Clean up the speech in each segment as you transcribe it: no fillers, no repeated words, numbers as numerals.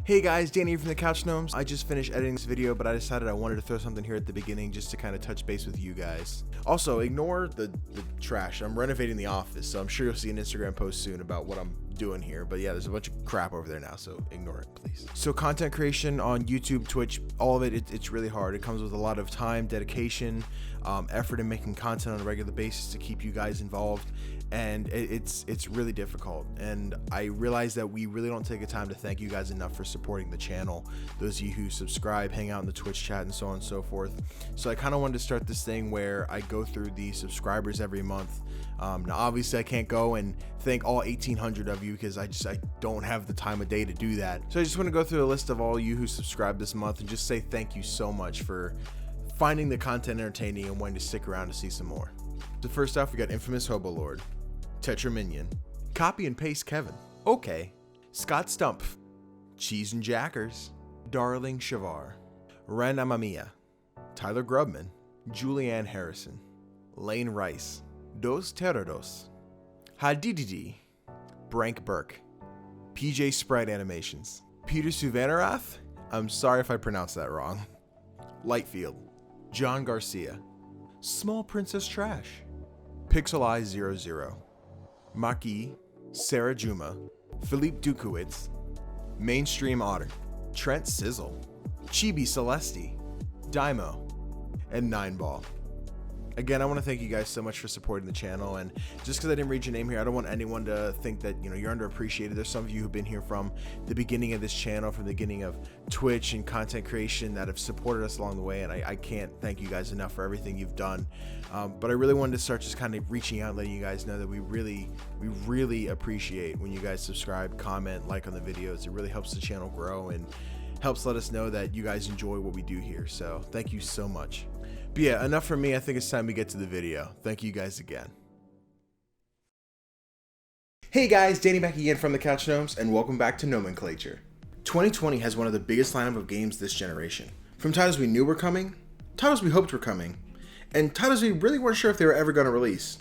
Hey guys, Danny here from the Couch Gnomes. I just finished editing this video, but I decided I wanted to throw something here at the beginning just to kind of touch base with you guys. Also, ignore the trash. I'm renovating the office, so I'm sure you'll see an Instagram post soon about what I'm doing here. But yeah, there's a bunch of crap over there now, so ignore it, please. So content creation on YouTube, Twitch, all of it's really hard. It comes with a lot of time, dedication, effort in making content on a regular basis to keep you guys involved. And it's really difficult, and I realize that we really don't take the time to thank you guys enough for supporting the channel. Those of you who subscribe, hang out in the Twitch chat, and so on and so forth. So I kind of wanted to start this thing where I go through the subscribers every month. Now obviously I can't go and thank all 1,800 of you because I don't have the time of day to do that. So I just want to go through a list of all you who subscribed this month and just say thank you so much for finding the content entertaining and wanting to stick around to see some more. So first off, we got Infamous Hobo Lord, Tetra Minion, Copy and Paste Kevin, Okay, Scott Stump, Cheese and Jackers, Darling Shavar, Ren Amamiya, Tyler Grubman, Julianne Harrison, Lane Rice, Dos Terrados, Hadididi, Brank Burke, PJ Sprite Animations, Peter Suvanarath, I'm sorry if I pronounced that wrong, Lightfield, John Garcia, Small Princess Trash, Pixel Eye 00, Maki, Sarah Juma, Philippe Dukowitz, Mainstream Otter, Trent Sizzle, Chibi Celesti, Daimo, and Nineball. Again, I want to thank you guys so much for supporting the channel, and just because I didn't read your name here, I don't want anyone to think that you're underappreciated. There's some of you who've been here from the beginning of this channel, from the beginning of Twitch and content creation, that have supported us along the way, and I can't thank you guys enough for everything you've done. But I really wanted to start just kind of reaching out, letting you guys know that we really appreciate when you guys subscribe, comment, like on the videos. It really helps the channel grow and helps let us know that you guys enjoy what we do here. So thank you so much. But yeah, enough from me. I think it's time we get to the video. Thank you guys again. Hey guys, Danny back again from the Couch Gnomes, and welcome back to Gnomenclature. 2020 has one of the biggest lineup of games this generation. From titles we knew were coming, titles we hoped were coming, and titles we really weren't sure if they were ever going to release.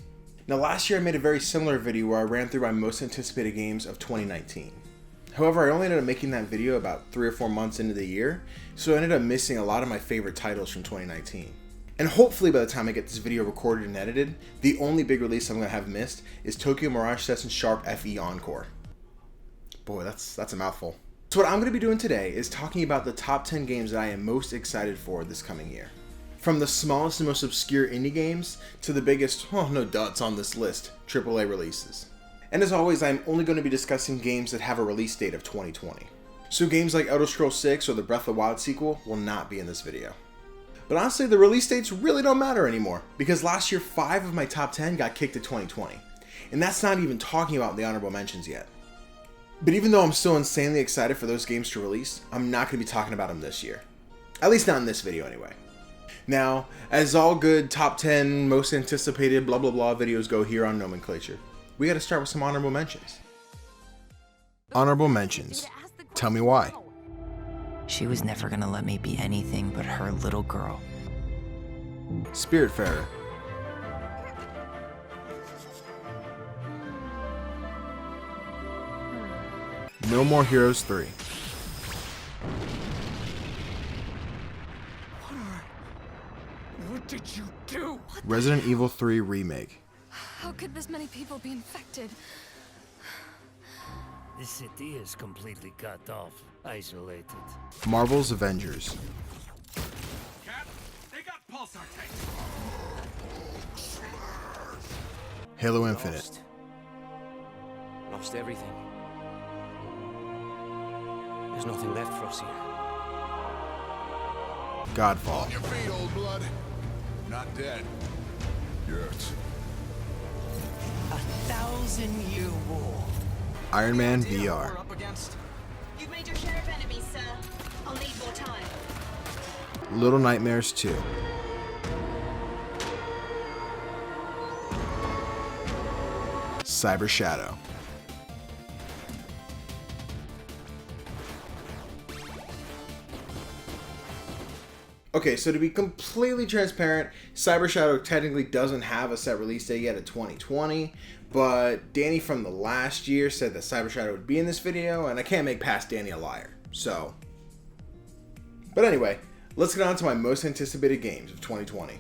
Now last year I made a very similar video where I ran through my most anticipated games of 2019. However, I only ended up making that video about 3 or 4 months into the year, so I ended up missing a lot of my favorite titles from 2019. And hopefully by the time I get this video recorded and edited, the only big release I'm going to have missed is Tokyo Mirage Session Sharp FE Encore. Boy, that's a mouthful. So what I'm going to be doing today is talking about the top 10 games that I am most excited for this coming year. From the smallest and most obscure indie games to the biggest, no duds on this list, AAA releases. And as always, I'm only going to be discussing games that have a release date of 2020. So games like Elder Scrolls 6 or the Breath of the Wild sequel will not be in this video. But honestly, the release dates really don't matter anymore, because last year 5 of my top 10 got kicked to 2020. And that's not even talking about the honorable mentions yet. But even though I'm still insanely excited for those games to release, I'm not going to be talking about them this year. At least not in this video anyway. Now, as all good top 10 most anticipated blah blah blah videos go here on Gnomenclature, we got to start with some honorable mentions. Honorable mentions. Tell me why. She was never gonna let me be anything but her little girl. Spiritfarer. No More Heroes 3. What did you do? Resident Evil 3 Remake. How could this many people be infected? This city is completely cut off, isolated. Marvel's Avengers. Cap, they got pulsar tanks. Halo Infinite. Lost everything. There's nothing left for us here. Godfall. Your feet, old blood. Not dead. Yet. 1,000-year war. Iron Man VR. You've made your share of enemies, sir. I'll need more time. Little Nightmares 2. Cyber Shadow. Okay, so to be completely transparent, Cyber Shadow technically doesn't have a set release date yet at 2020, but Danny from the last year said that Cyber Shadow would be in this video, and I can't make past Danny a liar. So, but anyway, let's get on to my most anticipated games of 2020.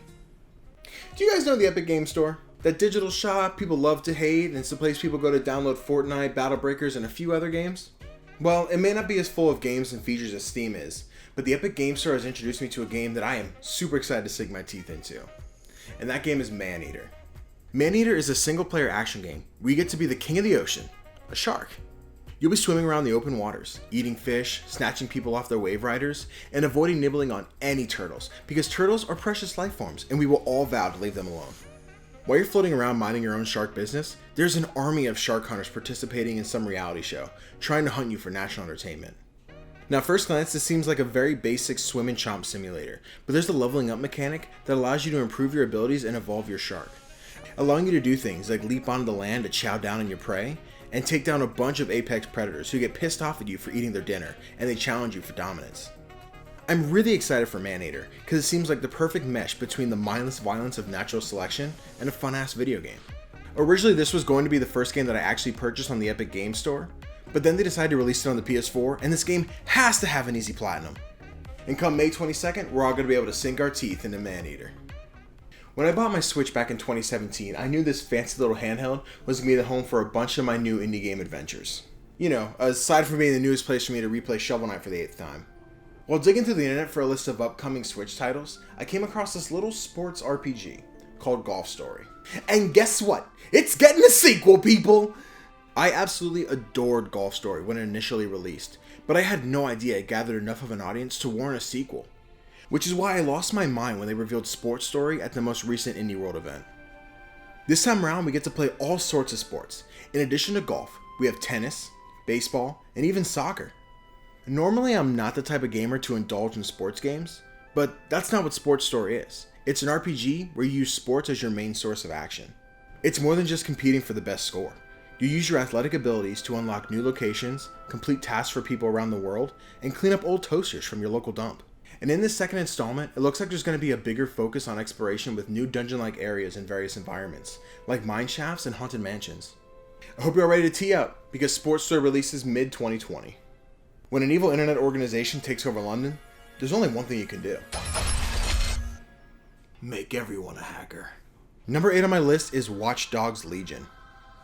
Do you guys know the Epic Game Store? That digital shop people love to hate, and it's the place people go to download Fortnite, Battle Breakers, and a few other games? Well, it may not be as full of games and features as Steam is, but the Epic Game Store has introduced me to a game that I am super excited to sink my teeth into. And that game is Maneater. Maneater is a single-player action game where you get to be the king of the ocean, a shark. You'll be swimming around the open waters, eating fish, snatching people off their wave riders, and avoiding nibbling on any turtles, because turtles are precious life forms, and we will all vow to leave them alone. While you're floating around minding your own shark business, there's an army of shark hunters participating in some reality show, trying to hunt you for national entertainment. Now, at first glance, this seems like a very basic swim and chomp simulator, but there's a leveling up mechanic that allows you to improve your abilities and evolve your shark, allowing you to do things like leap onto the land to chow down on your prey, and take down a bunch of apex predators who get pissed off at you for eating their dinner, and they challenge you for dominance. I'm really excited for Maneater, because it seems like the perfect mesh between the mindless violence of natural selection and a fun-ass video game. Originally, this was going to be the first game that I actually purchased on the Epic Game Store, but then they decided to release it on the PS4, and this game has to have an easy platinum. And come May 22nd, we're all going to be able to sink our teeth into Maneater. When I bought my Switch back in 2017, I knew this fancy little handheld was going to be the home for a bunch of my new indie game adventures. You know, aside from being the newest place for me to replay Shovel Knight for the 8th time. While digging through the internet for a list of upcoming Switch titles, I came across this little sports RPG called Golf Story. And guess what? It's getting a sequel, people! I absolutely adored Golf Story when it initially released, but I had no idea it gathered enough of an audience to warrant a sequel. Which is why I lost my mind when they revealed Sports Story at the most recent Indie World event. This time around, we get to play all sorts of sports. In addition to golf, we have tennis, baseball, and even soccer. Normally, I'm not the type of gamer to indulge in sports games, but that's not what Sports Story is. It's an RPG where you use sports as your main source of action. It's more than just competing for the best score. You use your athletic abilities to unlock new locations, complete tasks for people around the world, and clean up old toasters from your local dump. And in this second installment, it looks like there's going to be a bigger focus on exploration with new dungeon-like areas in various environments, like mine shafts and haunted mansions. I hope you're ready to tee up, because Sports Story releases mid-2020. When an evil internet organization takes over London, there's only one thing you can do. Make everyone a hacker. Number 8 on my list is Watch Dogs Legion.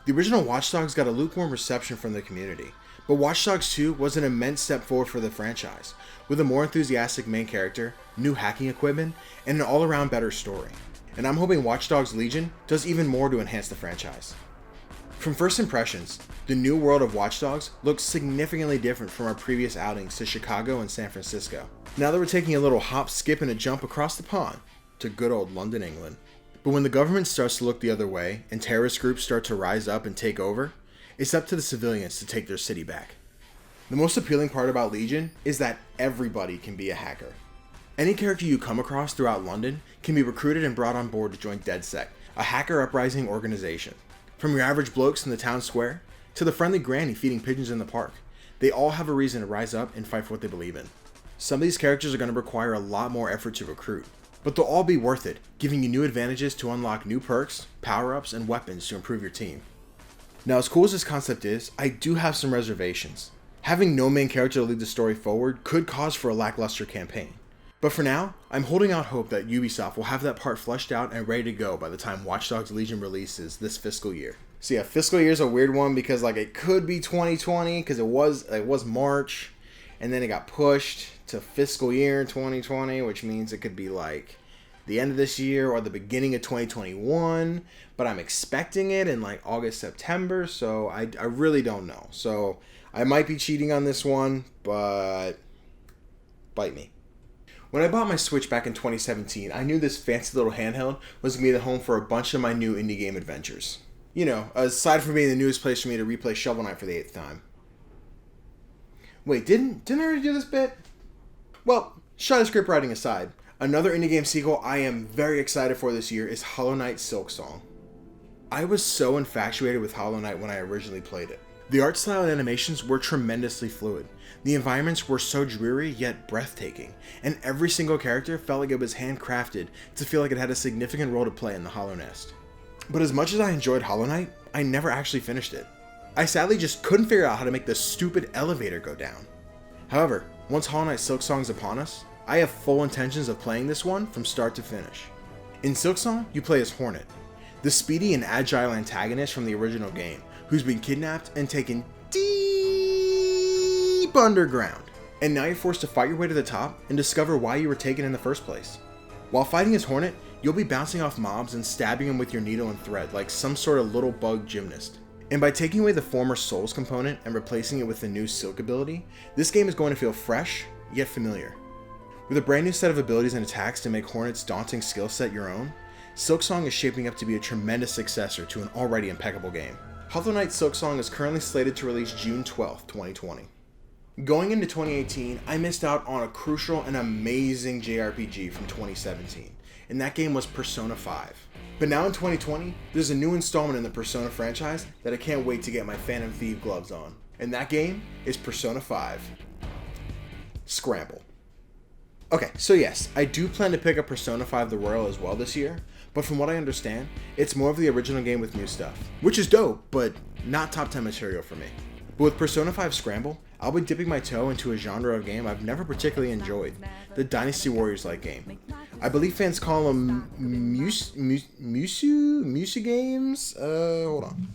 The original Watch Dogs got a lukewarm reception from the community, but Watch Dogs 2 was an immense step forward for the franchise, with a more enthusiastic main character, new hacking equipment, and an all-around better story. And I'm hoping Watch Dogs Legion does even more to enhance the franchise. From first impressions, the new world of Watch Dogs looks significantly different from our previous outings to Chicago and San Francisco. Now that we're taking a little hop, skip, and a jump across the pond to good old London, England. But when the government starts to look the other way and terrorist groups start to rise up and take over, it's up to the civilians to take their city back. The most appealing part about Legion is that everybody can be a hacker. Any character you come across throughout London can be recruited and brought on board to join DedSec, a hacker uprising organization. From your average blokes in the town square, to the friendly granny feeding pigeons in the park, they all have a reason to rise up and fight for what they believe in. Some of these characters are going to require a lot more effort to recruit, but they'll all be worth it, giving you new advantages to unlock new perks, power-ups, and weapons to improve your team. Now, as cool as this concept is, I do have some reservations. Having no main character to lead the story forward could cause for a lackluster campaign. But for now, I'm holding out hope that Ubisoft will have that part fleshed out and ready to go by the time Watch Dogs Legion releases this fiscal year. So yeah, fiscal year is a weird one because it could be 2020 because it was March, and then it got pushed to fiscal year 2020, which means it could be the end of this year or the beginning of 2021. But I'm expecting it in August, September, so I really don't know. So I might be cheating on this one, but bite me. When I bought my Switch back in 2017, I knew this fancy little handheld was going to be the home for a bunch of my new indie game adventures. You know, aside from being the newest place for me to replay Shovel Knight for the 8th time. Wait, didn't I already do this bit? Well, shot of script writing aside, another indie game sequel I am very excited for this year is Hollow Knight Silksong. I was so infatuated with Hollow Knight when I originally played it. The art style and animations were tremendously fluid. The environments were so dreary yet breathtaking, and every single character felt like it was handcrafted to feel like it had a significant role to play in the Hollow Nest. But as much as I enjoyed Hollow Knight, I never actually finished it. I sadly just couldn't figure out how to make the stupid elevator go down. However, once Hollow Knight Silksong is upon us, I have full intentions of playing this one from start to finish. In Silksong, you play as Hornet, the speedy and agile antagonist from the original game, who's been kidnapped and taken deep underground. And now you're forced to fight your way to the top and discover why you were taken in the first place. While fighting as Hornet, you'll be bouncing off mobs and stabbing them with your needle and thread like some sort of little bug gymnast. And by taking away the former Souls component and replacing it with the new Silk ability, this game is going to feel fresh, yet familiar. With a brand new set of abilities and attacks to make Hornet's daunting skill set your own, Silksong is shaping up to be a tremendous successor to an already impeccable game. Hollow Knight Silksong is currently slated to release June 12th, 2020. Going into 2018, I missed out on a crucial and amazing JRPG from 2017, and that game was Persona 5. But now in 2020, there's a new installment in the Persona franchise that I can't wait to get my Phantom Thief gloves on, and that game is Persona 5 Scramble. Okay, so yes, I do plan to pick up Persona 5 The Royal as well this year, but from what I understand, it's more of the original game with new stuff, which is dope, but not top 10 material for me. But with Persona 5 Scramble, I'll be dipping my toe into a genre of game I've never particularly enjoyed, the Dynasty Warriors-like game. I believe fans call them Musu games? Hold on.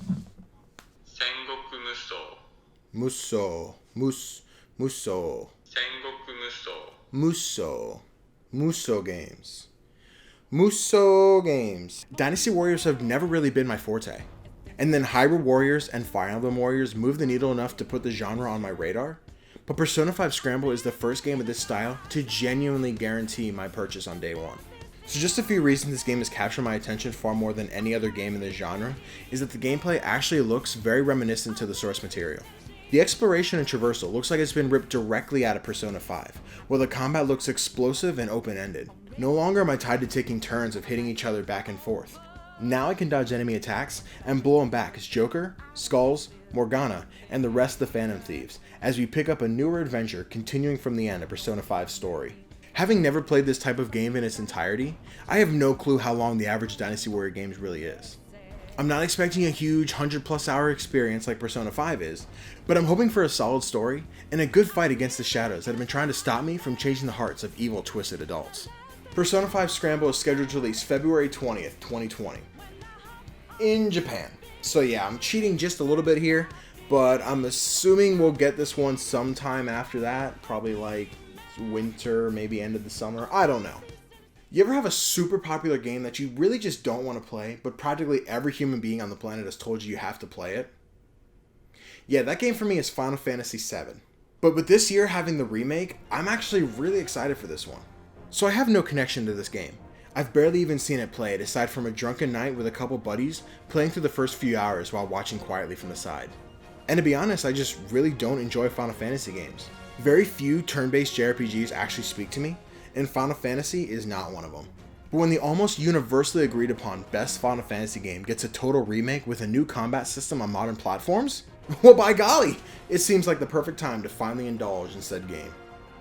Muso games. Muso games. Dynasty Warriors have never really been my forte. And then Hyrule Warriors and Fire Emblem Warriors moved the needle enough to put the genre on my radar. But Persona 5 Scramble is the first game of this style to genuinely guarantee my purchase on day one. So just a few reasons this game has captured my attention far more than any other game in this genre is that the gameplay actually looks very reminiscent to the source material. The exploration and traversal looks like it's been ripped directly out of Persona 5, while the combat looks explosive and open-ended. No longer am I tied to taking turns of hitting each other back and forth. Now I can dodge enemy attacks and blow them back as Joker, Skulls, Morgana, and the rest of the Phantom Thieves, as we pick up a newer adventure continuing from the end of Persona 5's story. Having never played this type of game in its entirety, I have no clue how long the average Dynasty Warrior game really is. I'm not expecting a huge 100+ hour experience like Persona 5 is, but I'm hoping for a solid story and a good fight against the shadows that have been trying to stop me from changing the hearts of evil, twisted adults. Persona 5 Scramble is scheduled to release February 20th, 2020 in Japan. So yeah, I'm cheating just a little bit here, but I'm assuming we'll get this one sometime after that, probably like winter, maybe end of the summer, I don't know. You ever have a super popular game that you really just don't want to play, but practically every human being on the planet has told you have to play it? Yeah, that game for me is Final Fantasy VII. But with this year having the remake, I'm actually really excited for this one. So I have no connection to this game. I've barely even seen it played, aside from a drunken night with a couple buddies playing through the first few hours while watching quietly from the side. And to be honest, I just really don't enjoy Final Fantasy games. Very few turn-based JRPGs actually speak to me, and Final Fantasy is not one of them. But when the almost universally agreed upon best Final Fantasy game gets a total remake with a new combat system on modern platforms, well by golly, it seems like the perfect time to finally indulge in said game.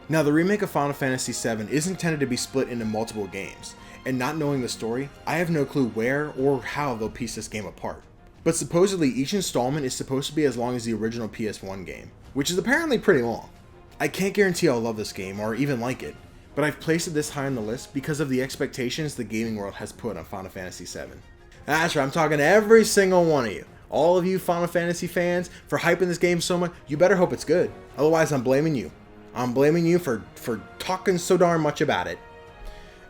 Now the remake of Final Fantasy VII is intended to be split into multiple games, and not knowing the story, I have no clue where or how they'll piece this game apart. But supposedly each installment is supposed to be as long as the original PS1 game, which is apparently pretty long. I can't guarantee I'll love this game or even like it, but I've placed it this high on the list because of the expectations the gaming world has put on Final Fantasy VII. That's right, I'm talking to every single one of you. All of you Final Fantasy fans, for hyping this game so much, you better hope it's good. Otherwise, I'm blaming you. I'm blaming you for talking so darn much about it.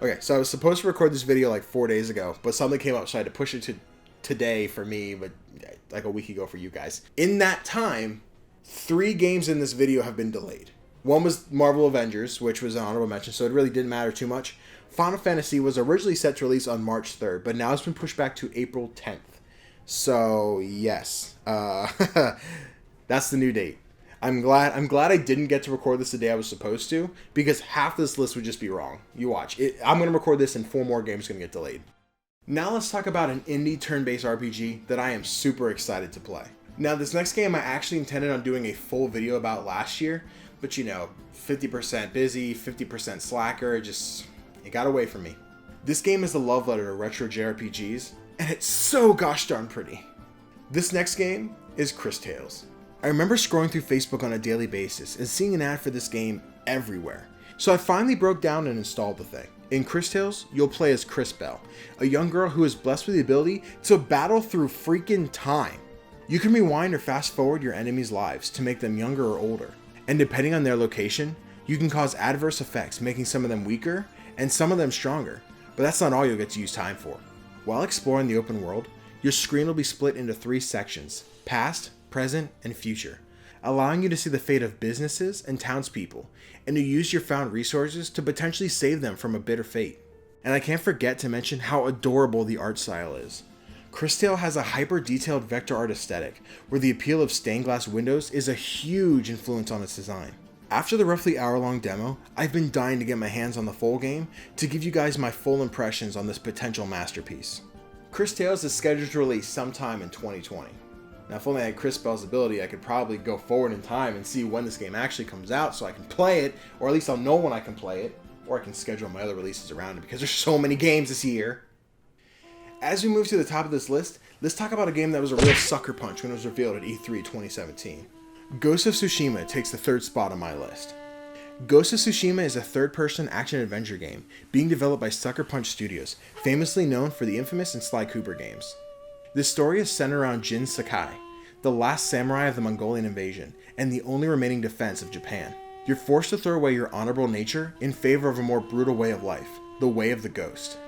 Okay, so I was supposed to record this video like 4 days ago, but something came up, so I had to push it to today for me, but like a week ago for you guys. In that time, 3 games in this video have been delayed. One was Marvel Avengers, which was an honorable mention, so it really didn't matter too much. Final Fantasy was originally set to release on March 3rd, but now it's been pushed back to April 10th. So, yes. That's the new date. I'm glad I didn't get to record this the day I was supposed to, because half this list would just be wrong. You watch. I'm going to record this and 4 more games are going to get delayed. Now let's talk about an indie turn-based RPG that I am super excited to play. Now this next game I actually intended on doing a full video about last year, but you know, 50% busy, 50% slacker, it got away from me. This game is a love letter to retro JRPGs, and it's so gosh darn pretty. This next game is Chris Tales. I remember scrolling through Facebook on a daily basis and seeing an ad for this game everywhere. So I finally broke down and installed the thing. In Chris Tales, you'll play as Chris Bell, a young girl who is blessed with the ability to battle through freaking time. You can rewind or fast forward your enemies' lives to make them younger or older, and depending on their location, you can cause adverse effects, making some of them weaker and some of them stronger, but that's not all you'll get to use time for. While exploring the open world, your screen will be split into 3 sections: past, present, and future, allowing you to see the fate of businesses and townspeople, and to use your found resources to potentially save them from a bitter fate. And I can't forget to mention how adorable the art style is. Chris Tale has a hyper-detailed vector art aesthetic, where the appeal of stained glass windows is a huge influence on its design. After the roughly hour-long demo, I've been dying to get my hands on the full game to give you guys my full impressions on this potential masterpiece. Chris Tales is scheduled to release sometime in 2020. Now, if only I had Chris Bell's ability, I could probably go forward in time and see when this game actually comes out so I can play it, or at least I'll know when I can play it, or I can schedule my other releases around it because there's so many games this year. As we move to the top of this list, let's talk about a game that was a real sucker punch when it was revealed at E3 2017. Ghost of Tsushima takes the 3rd spot on my list. Ghost of Tsushima is a third-person action-adventure game being developed by Sucker Punch Studios, famously known for the infamous and Sly Cooper games. This story is centered around Jin Sakai, the last samurai of the Mongolian invasion and the only remaining defense of Japan. You're forced to throw away your honorable nature in favor of a more brutal way of life, the way of the ghost.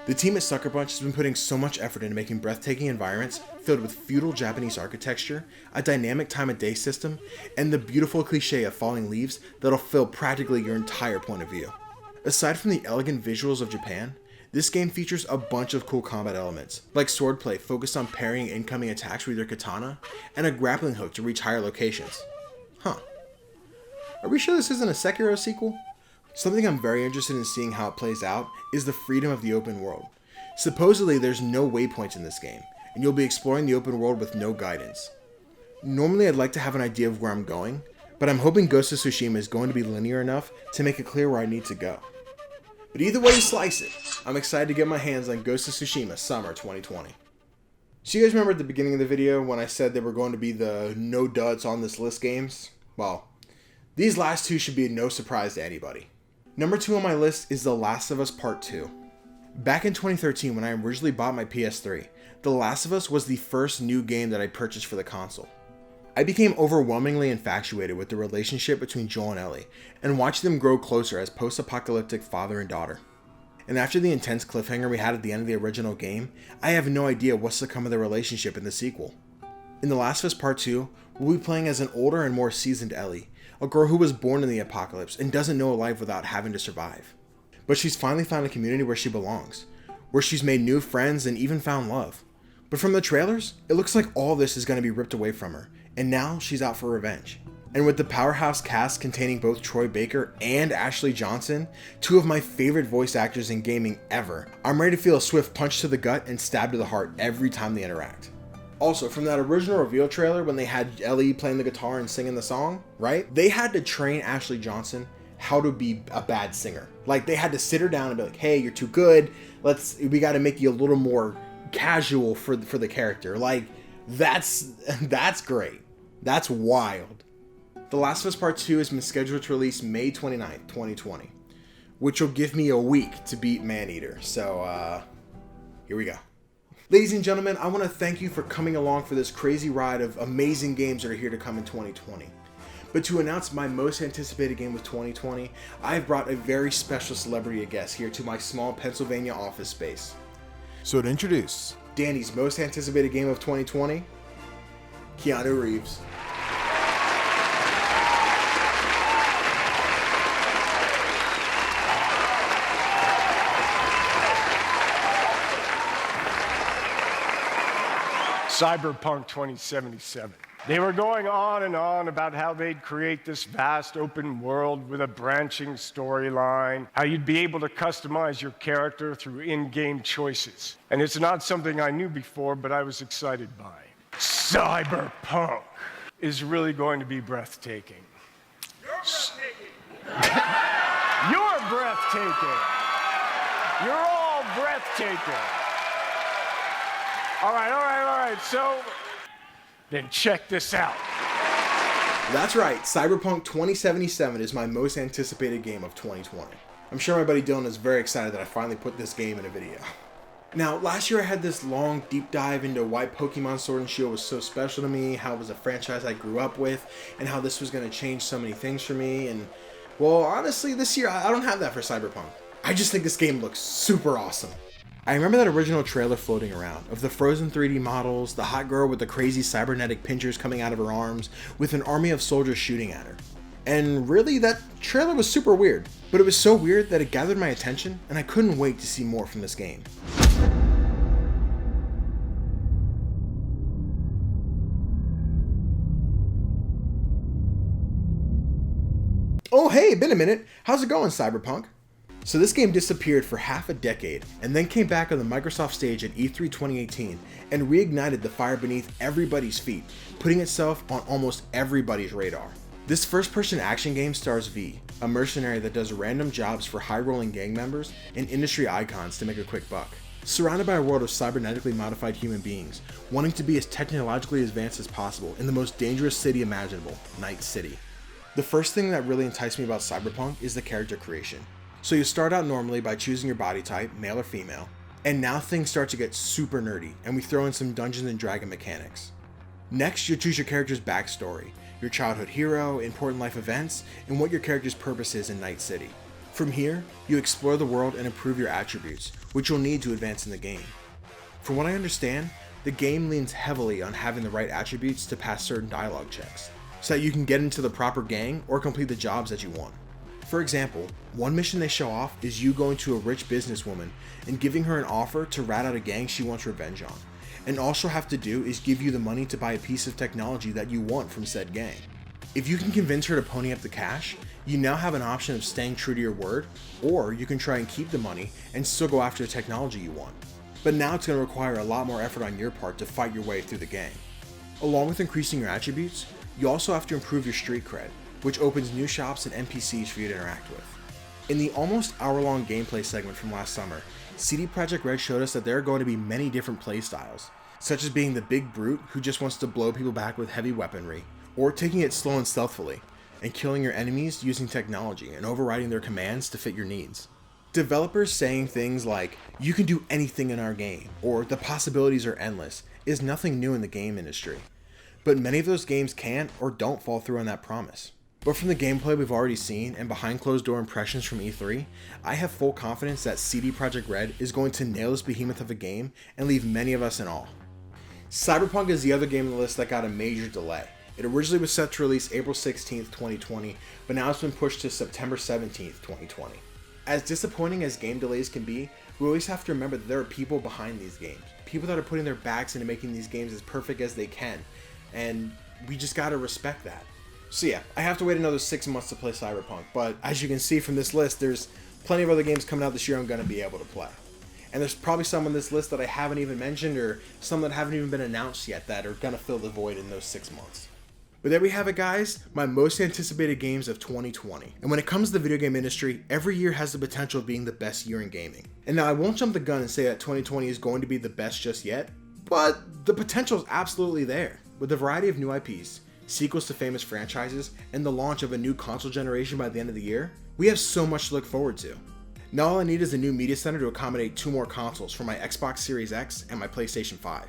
The team at Sucker Punch has been putting so much effort into making breathtaking environments filled with feudal Japanese architecture, a dynamic time of day system, and the beautiful cliche of falling leaves that'll fill practically your entire point of view. Aside from the elegant visuals of Japan, this game features a bunch of cool combat elements, like swordplay focused on parrying incoming attacks with your katana, and a grappling hook to reach higher locations. Huh. Are we sure this isn't a Sekiro sequel? Something I'm very interested in seeing how it plays out is the freedom of the open world. Supposedly there's no waypoints in this game, and you'll be exploring the open world with no guidance. Normally I'd like to have an idea of where I'm going, but I'm hoping Ghost of Tsushima is going to be linear enough to make it clear where I need to go. But either way you slice it, I'm excited to get my hands on Ghost of Tsushima Summer 2020. So you guys remember at the beginning of the video when I said there were going to be the no duds on this list games? Well, these last 2 should be no surprise to anybody. Number 2 on my list is The Last of Us Part 2. Back in 2013 when I originally bought my PS3, The Last of Us was the first new game that I purchased for the console. I became overwhelmingly infatuated with the relationship between Joel and Ellie, and watched them grow closer as post-apocalyptic father and daughter. And after the intense cliffhanger we had at the end of the original game, I have no idea what's to come of their relationship in the sequel. In The Last of Us Part 2, we'll be playing as an older and more seasoned Ellie, a girl who was born in the apocalypse and doesn't know a life without having to survive. But she's finally found a community where she belongs, where she's made new friends and even found love. But from the trailers, it looks like all this is going to be ripped away from her, and now she's out for revenge. And with the powerhouse cast containing both Troy Baker and Ashley Johnson, 2 of my favorite voice actors in gaming ever, I'm ready to feel a swift punch to the gut and stab to the heart every time they interact. Also, from that original reveal trailer when they had Ellie playing the guitar and singing the song, right? They had to train Ashley Johnson how to be a bad singer. Like, they had to sit her down and be like, hey, you're too good. We got to make you a little more casual for the character. Like, that's great. That's wild. The Last of Us Part 2 has been scheduled to release May 29th, 2020, which will give me a week to beat Maneater. So, here we go. Ladies and gentlemen, I want to thank you for coming along for this crazy ride of amazing games that are here to come in 2020. But to announce my most anticipated game of 2020, I've brought a very special celebrity guest here to my small Pennsylvania office space. So to introduce Danny's most anticipated game of 2020, Keanu Reeves. Cyberpunk 2077. They were going on and on about how they'd create this vast open world with a branching storyline, how you'd be able to customize your character through in-game choices. And it's not something I knew before, but I was excited by. Cyberpunk is really going to be breathtaking. You're breathtaking. You're all breathtaking. All right. So, then check this out. That's right, Cyberpunk 2077 is my most anticipated game of 2020. I'm sure my buddy Dylan is very excited that I finally put this game in a video. Now, last year I had this long deep dive into why Pokemon Sword and Shield was so special to me, how it was a franchise I grew up with, and how this was going to change so many things for me, and well, honestly, this year I don't have that for Cyberpunk. I just think this game looks super awesome. I remember that original trailer floating around of the frozen 3D models, the hot girl with the crazy cybernetic pinchers coming out of her arms, with an army of soldiers shooting at her. And really, that trailer was super weird, but it was so weird that it gathered my attention, and I couldn't wait to see more from this game. Oh hey, been a minute. How's it going, Cyberpunk? So this game disappeared for half a decade and then came back on the Microsoft stage at E3 2018 and reignited the fire beneath everybody's feet, putting itself on almost everybody's radar. This first-person action game stars V, a mercenary that does random jobs for high-rolling gang members and industry icons to make a quick buck. Surrounded by a world of cybernetically modified human beings, wanting to be as technologically advanced as possible in the most dangerous city imaginable, Night City. The first thing that really enticed me about Cyberpunk is the character creation. So you start out normally by choosing your body type, male or female, and now things start to get super nerdy, and we throw in some Dungeons and Dragon mechanics. Next, you choose your character's backstory, your childhood hero, important life events, and what your character's purpose is in Night City. From here, you explore the world and improve your attributes, which you'll need to advance in the game. From what I understand, the game leans heavily on having the right attributes to pass certain dialogue checks, so that you can get into the proper gang or complete the jobs that you want. For example, one mission they show off is you going to a rich businesswoman and giving her an offer to rat out a gang she wants revenge on, and all she'll have to do is give you the money to buy a piece of technology that you want from said gang. If you can convince her to pony up the cash, you now have an option of staying true to your word, or you can try and keep the money and still go after the technology you want. But now it's going to require a lot more effort on your part to fight your way through the gang. Along with increasing your attributes, you also have to improve your street cred, which opens new shops and NPCs for you to interact with. In the almost hour-long gameplay segment from last summer, CD Projekt Red showed us that there are going to be many different playstyles, such as being the big brute who just wants to blow people back with heavy weaponry, or taking it slow and stealthily, and killing your enemies using technology and overriding their commands to fit your needs. Developers saying things like, "You can do anything in our game," or "The possibilities are endless," is nothing new in the game industry. But many of those games can't or don't fall through on that promise. But from the gameplay we've already seen and behind closed door impressions from E3, I have full confidence that CD Projekt Red is going to nail this behemoth of a game and leave many of us in awe. Cyberpunk is the other game on the list that got a major delay. It originally was set to release April 16th, 2020, but now it's been pushed to September 17th, 2020. As disappointing as game delays can be, we always have to remember that there are people behind these games. People that are putting their backs into making these games as perfect as they can, and we just gotta respect that. So yeah, I have to wait another 6 months to play Cyberpunk, but as you can see from this list, there's plenty of other games coming out this year I'm going to be able to play. And there's probably some on this list that I haven't even mentioned, or some that haven't even been announced yet that are going to fill the void in those 6 months. But there we have it, guys, my most anticipated games of 2020. And when it comes to the video game industry, every year has the potential of being the best year in gaming. And now I won't jump the gun and say that 2020 is going to be the best just yet, but the potential is absolutely there. With a variety of new IPs, sequels to famous franchises, and the launch of a new console generation by the end of the year, we have so much to look forward to. Now all I need is a new media center to accommodate 2 more consoles for my Xbox Series X and my PlayStation 5.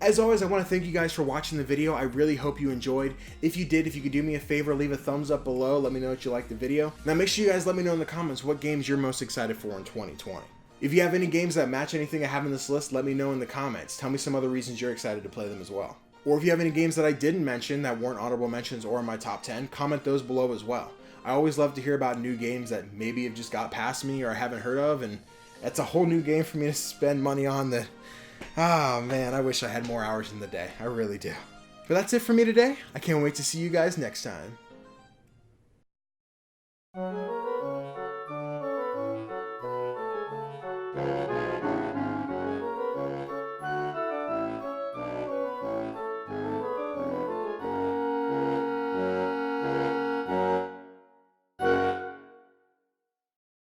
As always, I want to thank you guys for watching the video. I really hope you enjoyed. If you did, if you could do me a favor, leave a thumbs up below, let me know that you liked the video. Now make sure you guys let me know in the comments what games you're most excited for in 2020. If you have any games that match anything I have in this list, let me know in the comments. Tell me some other reasons you're excited to play them as well. Or if you have any games that I didn't mention that weren't honorable mentions or in my top 10, comment those below as well. I always love to hear about new games that maybe have just got past me or I haven't heard of, and that's a whole new game for me to spend money on that, man, I wish I had more hours in the day. I really do. But that's it for me today. I can't wait to see you guys next time.